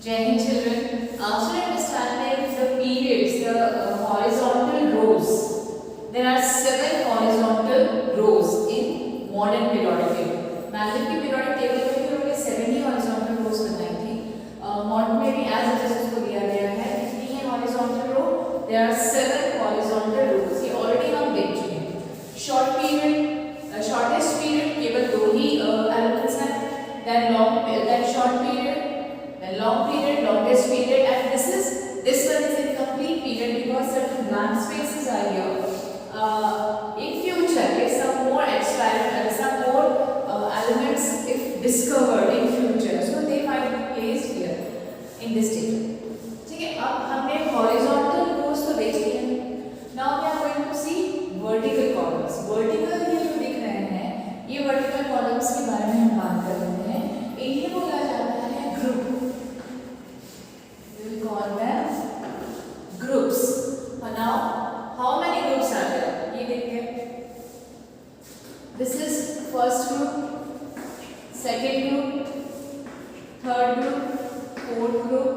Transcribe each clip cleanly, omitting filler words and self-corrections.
Jai Hind children. After understanding the periods, the horizontal rows, there are 7 horizontal rows in modern periodic table. मैंने की periodic table में भी उन्होंने 7 ही horizontal rows बनाई थी. Modern में भी as it is उसको दिया गया है. कितनी है horizontal row? There are 7 horizontal rows. ये already हम देख चुके हैं. Short period, shortest period केवल 2 ही elements हैं. Then short period. The long period, longest period, and this one is incomplete period because certain blank spaces are here. In future, if some more elements if discovered in future, so they might be placed here in this table. ठीक है, अब हमने horizontal rows तो देख लिए हैं. Now we are going to see vertical columns. Vertical ये जो दिख रहे हैं, ये vertical columns के बारे में हम बात कर रहे हैं. इन्हें बोला जाता है group. Call them groups. And now, how many groups are there? ये देखिए. This is first group, second group, third group, fourth group,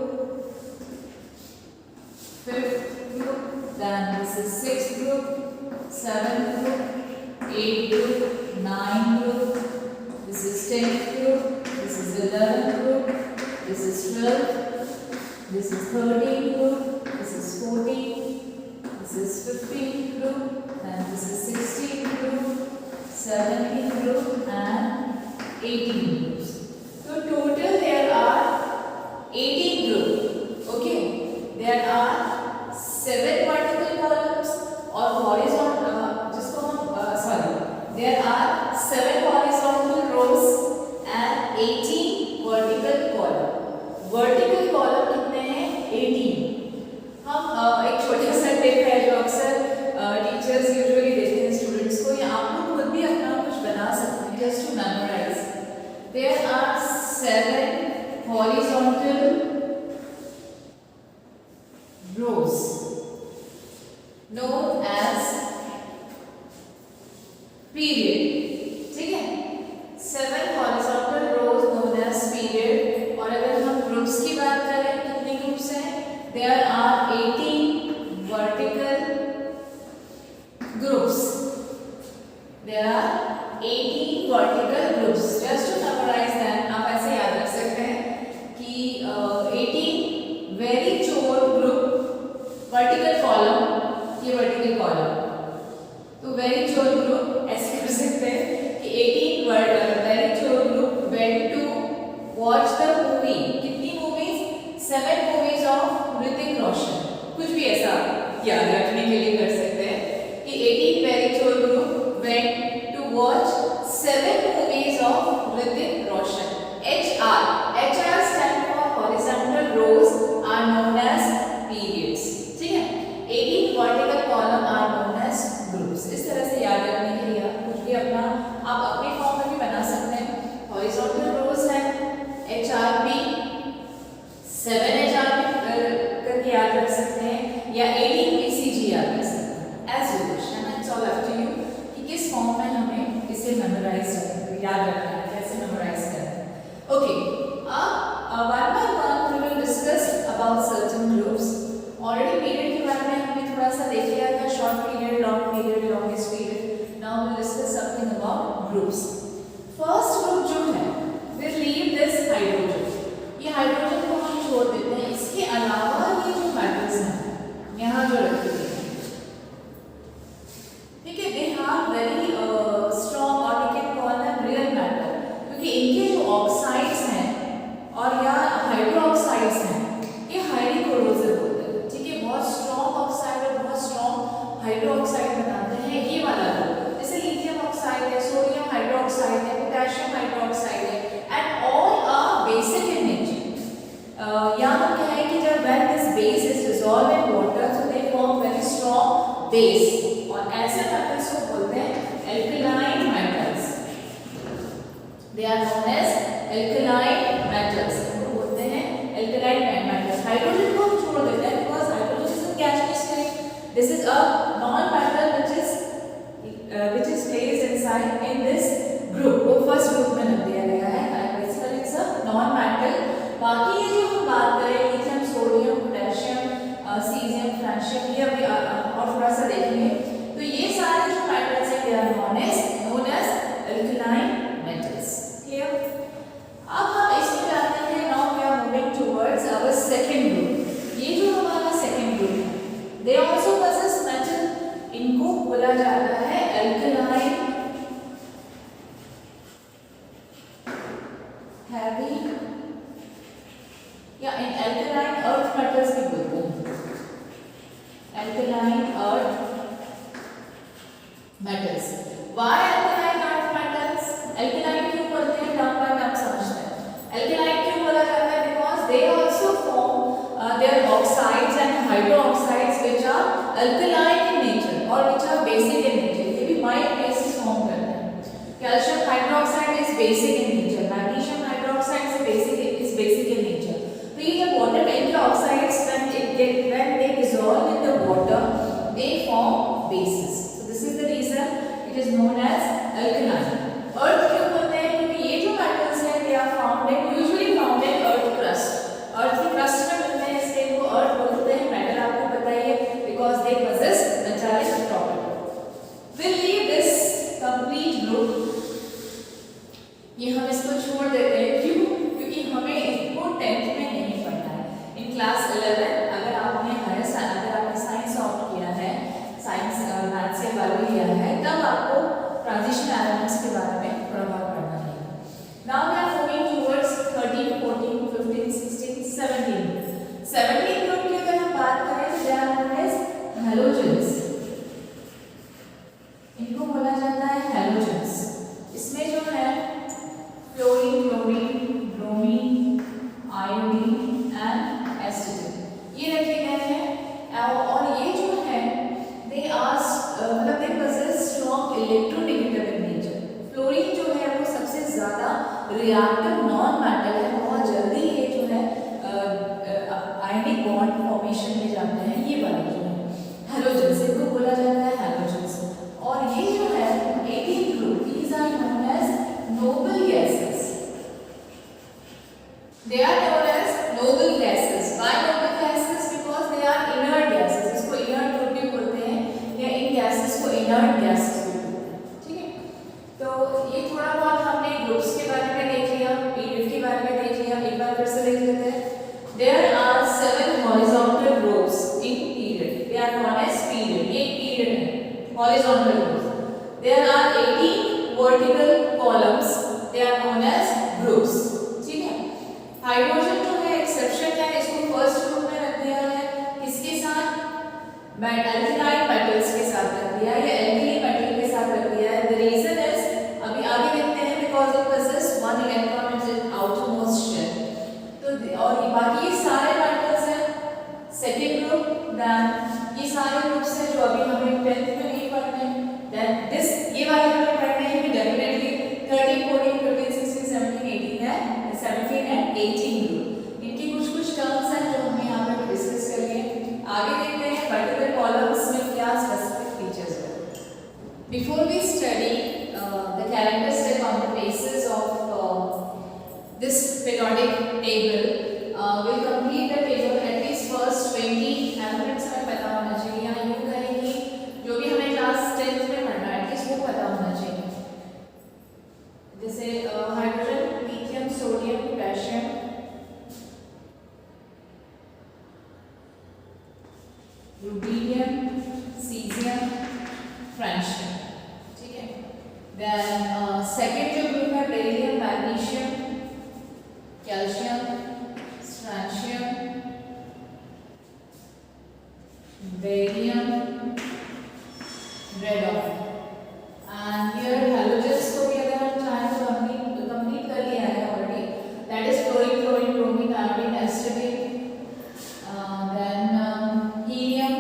fifth group. Then this is sixth group, seventh group, eighth group, ninth group. This is 10th group. This is 11th group. This is 12th. This is 13th group, this is 14th, this is 15th group, and this is 16th group, 17th group, and 18th groups. So total there are 18 groups. Okay, there are 7 vertical columns or horizontal. There are 7 horizontal rows and 18 vertical columns. Vertical column कितने हैं? 18. हम एक छोटा सा tip है जो अक्सर teachers usually देते हैं स्टूडेंट्स को, या आप लोग खुद भी अपना कुछ बना सकते हैं just to memorise. There are 7 horizontal rows known as period. ठीक है, 7 horizontal rows known as period. और अगर हम ग्रुप्स की बात करें, कितने ग्रुप्स हैं? There are 18 vertical groups. There are 18 vertical groups. Just to summarize them, आप ऐसे याद रख सकते हैं कि 18 very chore group, vertical column, ये vertical column. तो very chore group ऐसे कर सकते हैं कि 18 very chore group went to watch the movie. कितनी movies? 7 movies of Hrithik Roshan. कुछ भी ऐसा याद रखने के लिए कर सकते हैं कि 18 very chore group went to watch 7 movies of Hrithik Roshan. HR stand for horizontal rows are known as periods. ठीक है, 18 vertical column are known as groups. इस तरह से याद रखने के लिए कुछ भी अपना आप अपने फॉर्म में भी बना सकते हैं. horizontal rows है HRP, 7 HRP करके याद रख सकते हैं, या 18 PCG याद रख सकते हैं. As you wish, and it's all up to you कि किस फॉर्म में हमें इसे मेमोराइज याद रखना है, कैसे मेमोराइज करना है. Okay, अब one by one we will discuss about certain groups. Already period के बारे में हमने थोड़ा सा देख लिया था, short period, long period, longest period. Now we'll discuss something about groups. First group जो है, we'll leave this hydrogen. ये हाइड्रोजन को हम छोड़ देते हैं. इसके अलावा ये जो मेटल्स हैं यहाँ जो रखे हुए हैं, ठीक है, दे हैव वेरी स्ट्रॉन्ग, और we can call them real metal, क्योंकि इनके जो ऑक्साइड्स हैं और या हाइड्रो ऑक्साइड्स हैं, ये हाईली कोरोसिव होते हैं. ठीक है, बहुत स्ट्रॉन्ग ऑक्साइड और बहुत स्ट्रॉन्ग हाइड्रो ऑक्साइड बनाते हैं. ये वाला ग्रुप जैसे लिथियम ऑक्साइड है, सोडियम हाइड्रो ऑक्साइड है, पोटेशियम हाइड्रो ऑक्साइड है, and all are basic in nature. यहाँ क्या है कि जब when this base is dissolved in water, so they form very strong base, और ऐसे मेटल्स को बोलते हैं alkaline metals. They are known as alkaline metals. इनको बोलते हैं alkaline metals. हाइड्रोजन को हम छोड़ देते हैं because hydrogen is a gas. This is a non-metal which is placed inside in this group. वो फर्स्ट ग्रुप में दिया गया है. It's a non-metal. बाकी ये जो हम बात करें lithium, sodium, potassium, caesium, francium, ये अभी और थोड़ा सा देखेंगे। तो ये सारे जो मेटल्स हैं, they are known as alkaline metals. Clear? अब हम इसमें जाते हैं। Now we are moving towards our second group. ये जो हमारा सेकंड ग्रुप है, दे आल्सो पोजेस मेटल, इनको बोला जाता है अल्कलाइन हैवी या इन अल्कलाइन अर्थ मेटल्स भी बोलते हैं, alkaline earth metals. Why alkaline earth metals? Alkaline क्यों बोलते हैं, नाम पर नाम समझते हैं। अल्कलाइन क्यों बोला जाता है? Because they also form their oxides and hydroxides which are alkaline in nature और which are basic in nature. ये भी माइल्ड बेसिस फॉर्म करते हैं। Calcium hydroxide is basic in nature, magnesium hydroxide is basic in nature. तो ये जब water के oxides when they dissolve in the water, they form bases. So this is the reason it is known as alkaline. Earth क्यों बोलते हैं? क्योंकि ये जो metals हैं they are usually found in earth crust. Earth की crust में मिलते हैं, इसलिए इनको earth बोलते हैं। Metal आपको पता ही है because they possess metallic property. We'll leave this complete group. ये हम इसको छोड़ देते हैं। क्यों? क्योंकि हमें इसको 10th में नहीं पढ़ना है। इन क्लास 11 अगर आपने साइंस ऑप्ट किया है, साइंस मैथ्स के बारे में लिया है, तब आपको ट्रांजिशन एलिमेंट्स के बारे में थोड़ा बहुत पढ़ना है। Now we are moving towards 13, 14, 15, 16, 17। 17 group की अगर हम बात करें तो they are known as halogens. इनको बोला जाता है हैलोजेंस। इसमें जो है fluorine, chlorine, bromine, iodine and acetic ये रखे गए हैं। और ये जो है दे आर मतलब they possess strong electronegative in nature. Fluorine जो है वो सबसे ज्यादा रिएक्टिव नॉन मेटल है, बहुत जल्दी ये जो है आयनिक बॉन्ड फॉर्मेशन में जाते हैं। ये वाले जो है हैलोजेंस, इनको बोला जाता है हैलोजेंस। और ये जो है 18 group, these are known as noble gases. They are known as noble gases. Why noble gases? Because they are inert gases. इसको inert group भी बोलते हैं या इन gases को inert gases भी बोलते हैं। ठीक है? तो ये थोड़ा बहुत हमने ग्रुप्स के बारे में देख लिया, पीरियड के बारे में देख लिया। एक बार फिर से देख लेते हैं। There are 7 horizontal groups in period. They are known as period. ये period है, horizontal groups. There are 18 vertical columns, they are known as groups. ठीक है? हाइड्रोजन जो है एक्सेप्शन है, इसको फर्स्ट ग्रुप में रख दिया है। किसके साथ? अल्कलाइन मेटल्स के साथ रख दिया है या एल्कली मेटल के साथ रख दिया है। द रीजन इज अभी आगे देखते हैं, because it possess 1 electron in its outermost shell. तो और ये बाकी ये सारे मेटल्स हैं सेकंड ग्रुप। देन ये सारे ग्रुप्स हैं जो अभी हमें 10th में नहीं पढ़ने। देन दिस ये वाले हमें पढ़ने हैं कि डेफिनेटली 13, 14, 15, 16, 17, 18 है, 17 एंड 18 ग्रुप। इनकी कुछ टर्म्स हैं जो हमें यहाँ पे डिस्कस करेंगे। आगे देखते हैं वर्टिकल कॉलम्स में क्या स्पेसिफिक फीचर्स हैं। Before we study the characteristic on the basis of this periodic table, will complete the table at least first 20 elements हमें पता होना चाहिए। या यूं कहें कि जो भी हमें क्लास 10th में पढ़ना है एटलीस्ट वो पता होना चाहिए। जैसे hydrogen, lithium, sodium, potassium, rubidium, caesium, francium. ठीक है? देन सेकंड जो ग्रुप है beryllium, magnesium, calcium, strontium, barium, radon. And here halogens को भी अगर हम चाहें तो कंप्लीट कर लिया है already. That is fluorine, chlorine, bromine, iodine, acetic, then helium,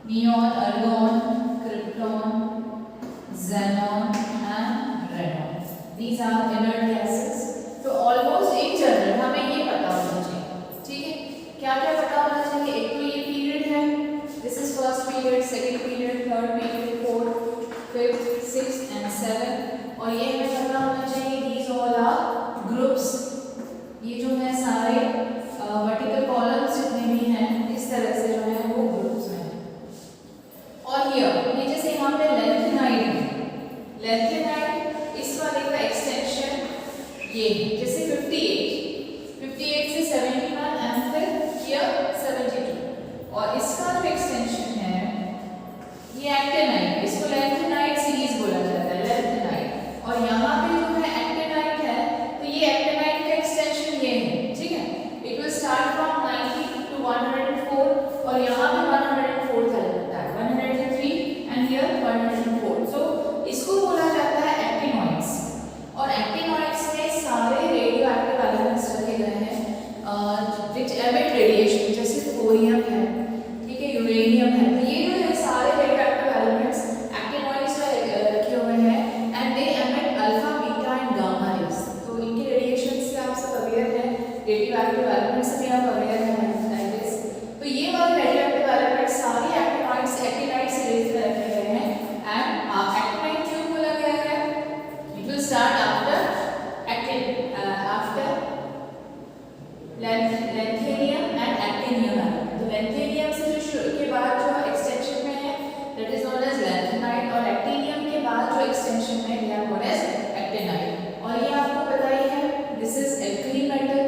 neon, argon, krypton, xenon development से भी आप अवेयर हैं लाइक दिस। तो ये वाले रेडियोएक्टिव एलिमेंट सारे एक्टिनाइड्स से रिलेटेड रखे गए हैं एंड एक्टिनाइड क्यों बोला गया है? It will start after lanthanum and actinium element. तो लैंथेनियम से जो के बाद जो एक्सटेंशन में है that is known as lanthanide, और एक्टिनियम के बाद जो एक्सटेंशन में they are known as actinide. और ये आपको पता ही है दिस इज एल्कली मेटल,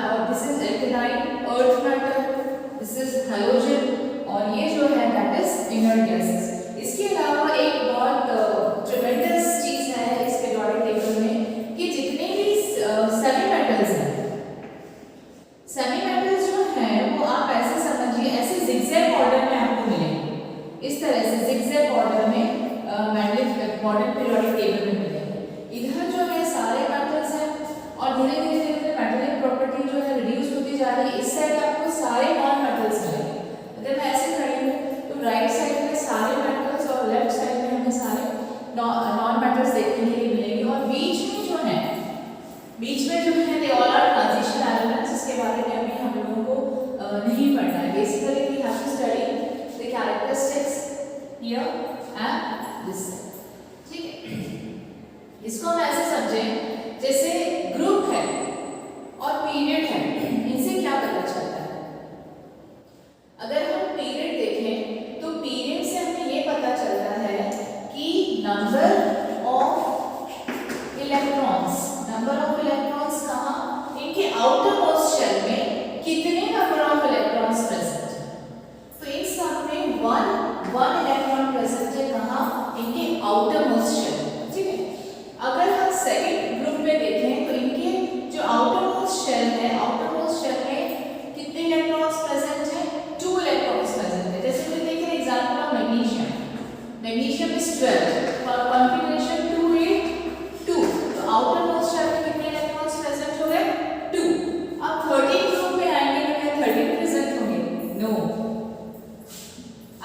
और this is alkaline earth metal, this is halogen, और ये जो है दैट इज इनर्ट गैसेस। इसके अलावा एक बहुत ट्रेमेंडस चीज है इस पीरियोडिक टेबल में कि जितने भी सेमी मेटल्स हैं, सेमी मेटल्स जो हैं वो आप ऐसे समझिए ऐसे जिगजैग ऑर्डर में आपको मिलेंगे, इस तरह से जिगजैग ऑर्डर में मॉडर्न पीरियोडिक टेबल में मिलेंगे। इधर जो है सारे मेटल्स हैं और धीरे धीरे मेटलिक प्रॉपर्टी जो है रिड्यूस होती जा रही है। इस साइड आपको सारे नॉन मेटल्स मिलेंगे। अगर मैं ऐसे खड़ी हूँ तो राइट साइड में सारे मेटल्स और लेफ्ट साइड में हमें सारे नॉन मेटल्स देखने के लिए मिलेंगे। और बीच में जो है they all are transition elements, इसके बारे में अभी हम लोगों को नहीं पढ़ना है। Basically we have to study the characteristics here and this, ठीक है। इसको हम ऐसे समझें जैसे ग्रुप है और पीरियड है, इनसे क्या पता चलता है? अगर हम पीरियड देखें तो पीरियड से हमें ये पता चलता है कि नंबर ऑफ इलेक्ट्रॉन्स कहाँ, इनके आउटर मोस्ट शेल में कितने नंबर ऑफ इलेक्ट्रॉन्स प्रेजेंट है। तो इन सब में वन इलेक्ट्रॉन प्रेजेंट है कहाँ, इनके आउटर मोस्ट शेल, ठीक है। अगर हम सेकंड ग्रुप में देखें तो इनके जो आउटर मोस्ट शेल में कितने इलेक्ट्रॉन्स प्रेजेंट है? 2 इलेक्ट्रॉन्स प्रेजेंट है। जैसे कि देखिए एग्जांपल ऑफ मैग्नीशियम इज 12 और कॉन्फिगरेशन 282, तो आउटर मोस्ट शेल में कितने इलेक्ट्रॉन्स प्रेजेंट हो गए? 2। अब 13 ग्रुप में आएंगे तो क्या 13 प्रेजेंट होंगे? नो।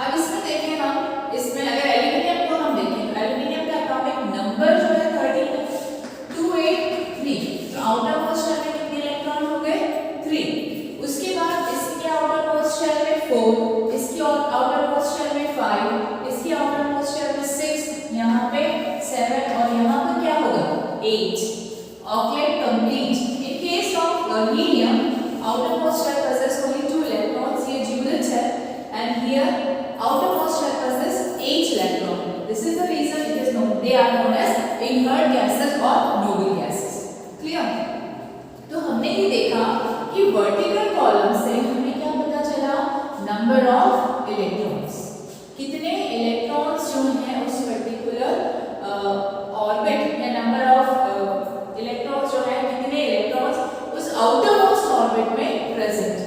अब इसमें देखें हम, इसमें अगर एल्यूमिनियम को हम देखें तो एल्यूमिनियम का एटॉमिक नंबर जो है 13 है, 283, तो आउटर मोस्ट शेल में कितने इलेक्ट्रॉन हो गए? 3। उसके बाद इसके आउटर मोस्ट शेल में 4, इसके आउटर मोस्ट शेल में 5, इसके आउटर मोस्ट शेल में 6, यहाँ पे 7 और यहाँ पे क्या होगा? 8। Octet complete. In case of helium outermost shell possess only 2 electrons, ये ड्यूलेट है, and here outer most shell possess 8 electron. This is the reason it is known, they are known as inert gases or noble gases. Clear? तो हमने ये देखा कि vertical column से हमें क्या पता चला? नंबर ऑफ इलेक्ट्रॉन्स, कितने इलेक्ट्रॉन्स जो हैं उस पर्टिकुलर ऑर्बिट या नंबर ऑफ इलेक्ट्रॉन्स जो है कितने इलेक्ट्रॉन्स उस आउटर मोस्ट ऑर्बिट में प्रेजेंट है।